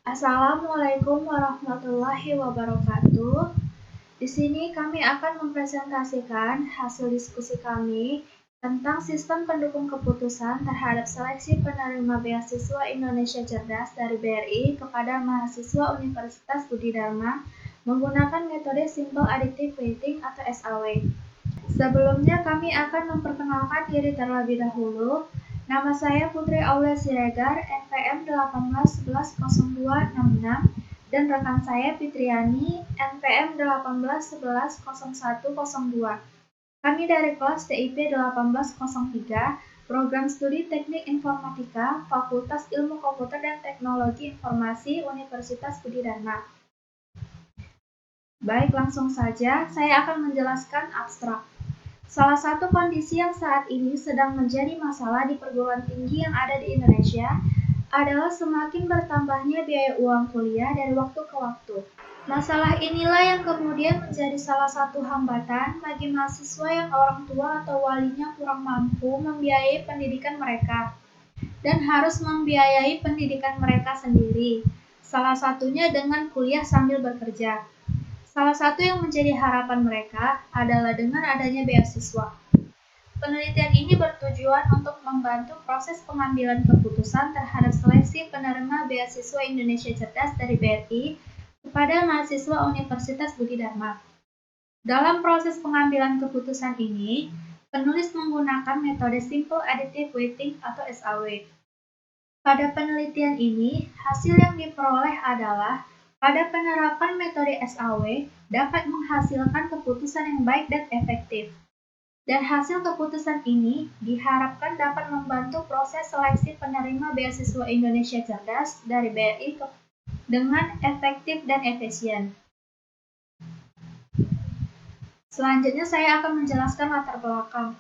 Assalamualaikum warahmatullahi wabarakatuh. Di sini kami akan mempresentasikan hasil diskusi kami tentang sistem pendukung keputusan terhadap seleksi penerima beasiswa Indonesia Cerdas dari BRI kepada mahasiswa Universitas Budi Dharma menggunakan metode Simple Additive Weighting atau SAW. Sebelumnya kami akan memperkenalkan diri terlebih dahulu. Nama saya Putri Aulia Siregar, NPM 18110266, dan rekan saya Fitriani, NPM 18110102. Kami dari kelas TIP 1803, Program Studi Teknik Informatika, Fakultas Ilmu Komputer dan Teknologi Informasi, Universitas Budi Dharma. Baik, langsung saja saya akan menjelaskan abstrak. Salah satu kondisi yang saat ini sedang menjadi masalah di perguruan tinggi yang ada di Indonesia adalah semakin bertambahnya biaya uang kuliah dari waktu ke waktu. Masalah inilah yang kemudian menjadi salah satu hambatan bagi mahasiswa yang orang tua atau walinya kurang mampu membiayai pendidikan mereka dan harus membiayai pendidikan mereka sendiri, salah satunya dengan kuliah sambil bekerja. Salah satu yang menjadi harapan mereka adalah dengan adanya beasiswa. Penelitian ini bertujuan untuk membantu proses pengambilan keputusan terhadap seleksi penerima beasiswa Indonesia Cerdas dari BRI kepada mahasiswa Universitas Budi Dharma. Dalam proses pengambilan keputusan ini, penulis menggunakan metode Simple Additive Weighting atau SAW. Pada penelitian ini, hasil yang diperoleh adalah pada penerapan metode SAW dapat menghasilkan keputusan yang baik dan efektif. Dan hasil keputusan ini diharapkan dapat membantu proses seleksi penerima beasiswa Indonesia Cerdas dari BRI dengan efektif dan efisien. Selanjutnya saya akan menjelaskan latar belakang.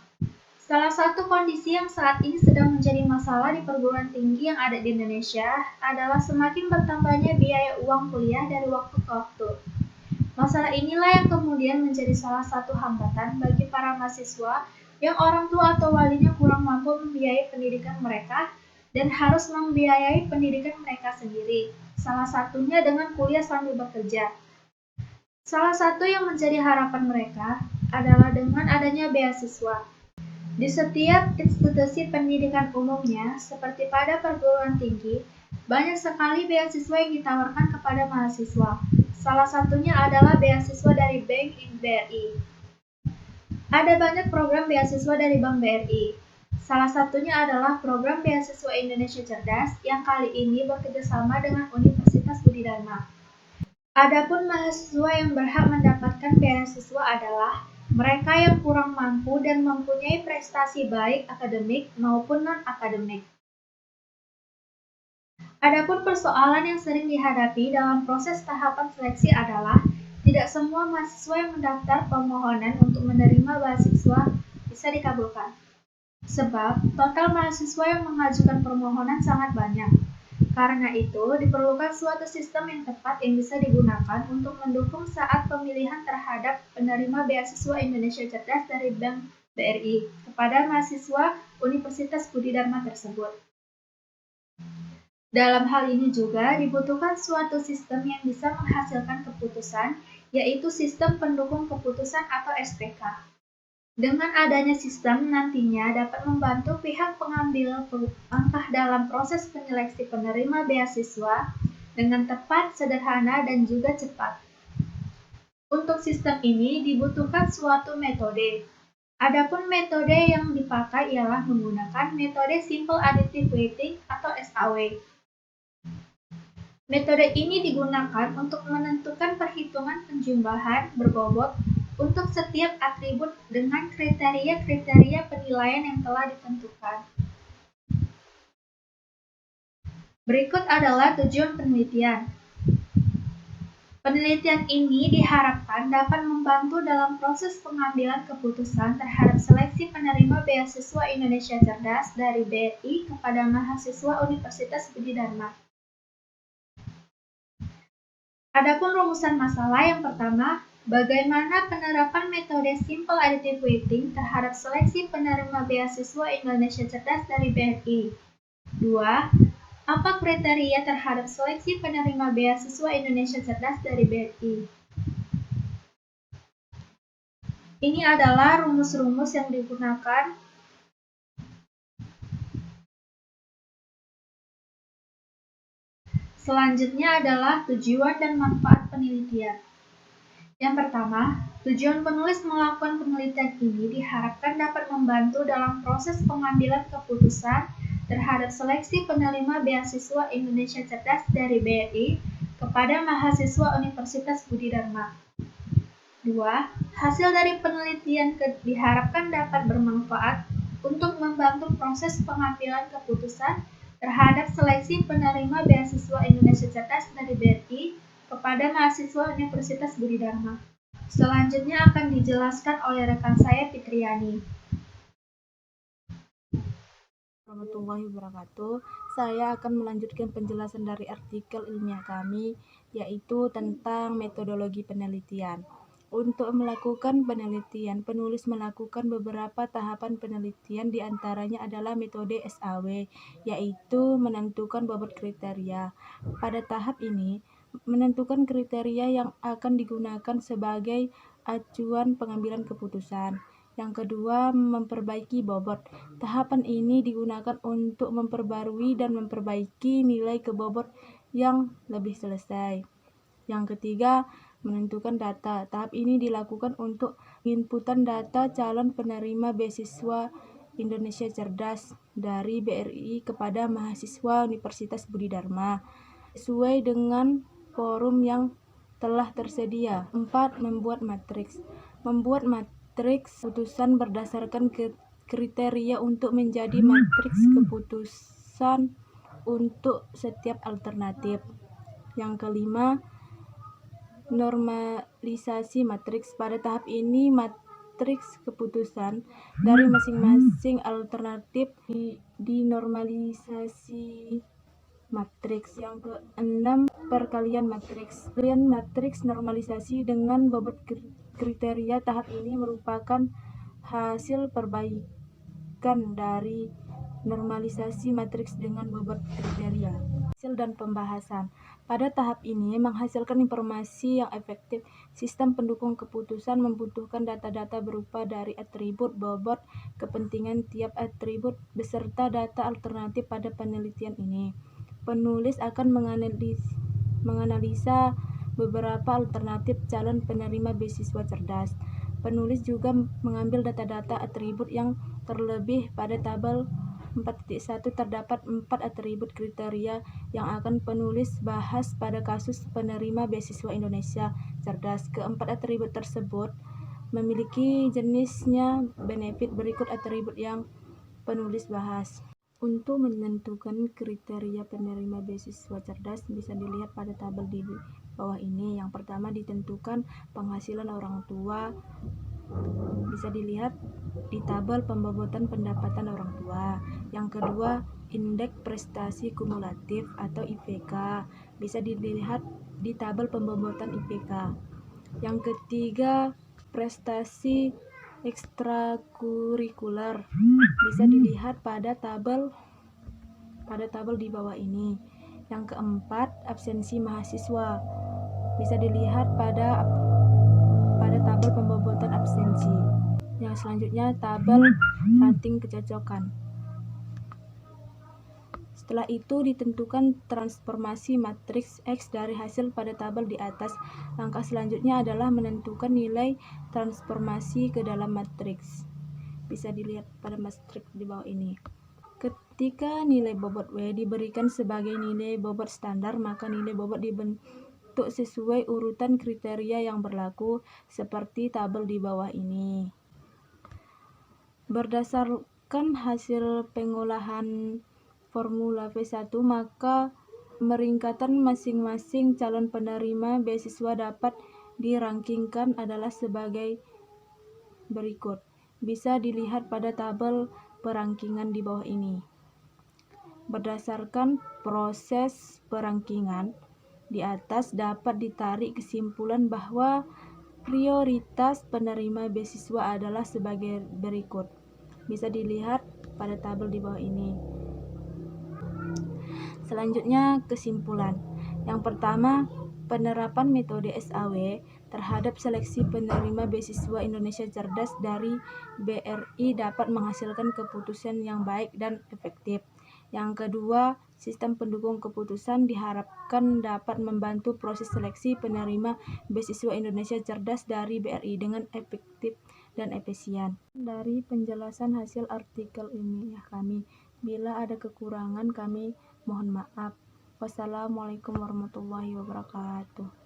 Salah satu kondisi yang saat ini sedang menjadi masalah di perguruan tinggi yang ada di Indonesia adalah semakin bertambahnya biaya uang kuliah dari waktu ke waktu. Masalah inilah yang kemudian menjadi salah satu hambatan bagi para mahasiswa yang orang tua atau walinya kurang mampu membiayai pendidikan mereka dan harus membiayai pendidikan mereka sendiri, salah satunya dengan kuliah sambil bekerja. Salah satu yang menjadi harapan mereka adalah dengan adanya beasiswa. Di setiap institusi pendidikan umumnya, seperti pada perguruan tinggi, banyak sekali beasiswa yang ditawarkan kepada mahasiswa. Salah satunya adalah beasiswa dari Bank BRI. Ada banyak program beasiswa dari Bank BRI. Salah satunya adalah program beasiswa Indonesia Cerdas yang kali ini bekerjasama dengan Universitas Budi Dharma. Adapun mahasiswa yang berhak mendapatkan beasiswa adalah mereka yang kurang mampu dan mempunyai prestasi baik akademik maupun non-akademik. Adapun persoalan yang sering dihadapi dalam proses tahapan seleksi adalah tidak semua mahasiswa yang mendaftar permohonan untuk menerima beasiswa bisa dikabulkan. Sebab total mahasiswa yang mengajukan permohonan sangat banyak. Karena itu, diperlukan suatu sistem yang tepat yang bisa digunakan untuk mendukung saat pemilihan terhadap penerima beasiswa Indonesia Cerdas dari Bank BRI kepada mahasiswa Universitas Budi Dharma tersebut. Dalam hal ini juga dibutuhkan suatu sistem yang bisa menghasilkan keputusan, yaitu sistem pendukung keputusan atau SPK. Dengan adanya sistem nantinya dapat membantu pihak pengambil langkah dalam proses penyeleksi penerima beasiswa dengan tepat, sederhana, dan juga cepat. Untuk sistem ini dibutuhkan suatu metode. Adapun metode yang dipakai ialah menggunakan metode Simple Additive Weighting atau SAW. Metode ini digunakan untuk menentukan perhitungan penjumlahan berbobot untuk setiap atribut dengan kriteria-kriteria penilaian yang telah ditentukan. Berikut adalah tujuan penelitian. Penelitian ini diharapkan dapat membantu dalam proses pengambilan keputusan terhadap seleksi penerima beasiswa Indonesia Cerdas dari BRI kepada mahasiswa Universitas Budi Dharma. Adapun rumusan masalah yang pertama, bagaimana penerapan metode Simple Additive Weighting terhadap seleksi penerima beasiswa Indonesia Cerdas dari BRI? 2. Apa kriteria terhadap seleksi penerima beasiswa Indonesia Cerdas dari BRI? Ini adalah rumus-rumus yang digunakan selanjutnya adalah tujuan dan manfaat penelitian. Yang pertama, tujuan penulis melakukan penelitian ini diharapkan dapat membantu dalam proses pengambilan keputusan terhadap seleksi penerima beasiswa Indonesia Cerdas dari BRI kepada mahasiswa Universitas Budi Dharma. 2. Hasil dari penelitian diharapkan dapat bermanfaat untuk membantu proses pengambilan keputusan terhadap seleksi penerima beasiswa Indonesia Cerdas dari BRI kepada mahasiswa Universitas Budi Dharma. Selanjutnya akan dijelaskan oleh rekan saya Fitriani. Warahmatullahi wabarakatuh. Saya akan melanjutkan penjelasan dari artikel ilmiah kami, yaitu tentang metodologi penelitian. Untuk melakukan penelitian, penulis melakukan beberapa tahapan penelitian, diantaranya adalah metode SAW, yaitu menentukan bobot kriteria. Pada tahap ini, menentukan kriteria yang akan digunakan sebagai acuan pengambilan keputusan. Yang kedua, memperbaiki bobot. Tahapan ini digunakan untuk memperbarui dan memperbaiki nilai kebobot yang lebih selesai. Yang ketiga, menentukan data. Tahap ini dilakukan untuk inputan data calon penerima beasiswa Indonesia Cerdas dari BRI kepada mahasiswa Universitas Budi Dharma sesuai dengan forum yang telah tersedia. 4. Membuat matriks. Membuat matriks keputusan berdasarkan kriteria untuk menjadi matriks keputusan untuk setiap alternatif. Yang kelima, normalisasi matriks. Pada tahap ini, matriks keputusan dari masing-masing alternatif dinormalisasi matriks. Yang keenam, perkalian matriks. Perkalian matriks normalisasi dengan bobot kriteria tahap ini merupakan hasil perbaikan dari normalisasi matriks dengan bobot kriteria. Hasil dan pembahasan. Pada tahap ini menghasilkan informasi yang efektif. Sistem pendukung keputusan membutuhkan data-data berupa dari atribut, bobot, kepentingan tiap atribut, beserta data alternatif pada penelitian ini. Penulis akan menganalisa beberapa alternatif calon penerima beasiswa cerdas. Penulis juga mengambil data-data atribut yang terlebih. Pada tabel 4.1 terdapat 4 atribut kriteria yang akan penulis bahas pada kasus penerima beasiswa Indonesia Cerdas. Keempat atribut tersebut memiliki jenisnya benefit. Berikut atribut yang penulis bahas. Untuk menentukan kriteria penerima beasiswa cerdas bisa dilihat pada tabel di bawah ini. Yang pertama, ditentukan penghasilan orang tua. Bisa dilihat di tabel pembobotan pendapatan orang tua. Yang kedua, indeks prestasi kumulatif atau IPK. Bisa dilihat di tabel pembobotan IPK. Yang ketiga, prestasi ekstrakurikuler. Bisa dilihat pada tabel di bawah ini. Yang keempat, absensi mahasiswa. Bisa dilihat pada tabel pembobotan absensi. Yang selanjutnya, tabel rating kecocokan. Setelah itu ditentukan transformasi matriks X dari hasil pada tabel di atas. Langkah selanjutnya adalah menentukan nilai transformasi ke dalam matriks. Bisa dilihat pada matriks di bawah ini. Ketika nilai bobot W diberikan sebagai nilai bobot standar, maka nilai bobot dibentuk sesuai urutan kriteria yang berlaku seperti tabel di bawah ini. Berdasarkan hasil pengolahan formula V1, maka peringkatan masing-masing calon penerima beasiswa dapat dirankingkan adalah sebagai berikut. Bisa dilihat pada tabel perangkingan di bawah ini. Berdasarkan proses perangkingan di atas dapat ditarik kesimpulan bahwa prioritas penerima beasiswa adalah sebagai berikut. Bisa dilihat pada tabel di bawah ini. Selanjutnya, kesimpulan. Yang pertama, penerapan metode SAW terhadap seleksi penerima beasiswa Indonesia Cerdas dari BRI dapat menghasilkan keputusan yang baik dan efektif. Yang kedua, sistem pendukung keputusan diharapkan dapat membantu proses seleksi penerima beasiswa Indonesia Cerdas dari BRI dengan efektif dan efisien. Dari penjelasan hasil artikel ilmiah kami, bila ada kekurangan kami mohon maaf. Wassalamualaikum warahmatullahi wabarakatuh.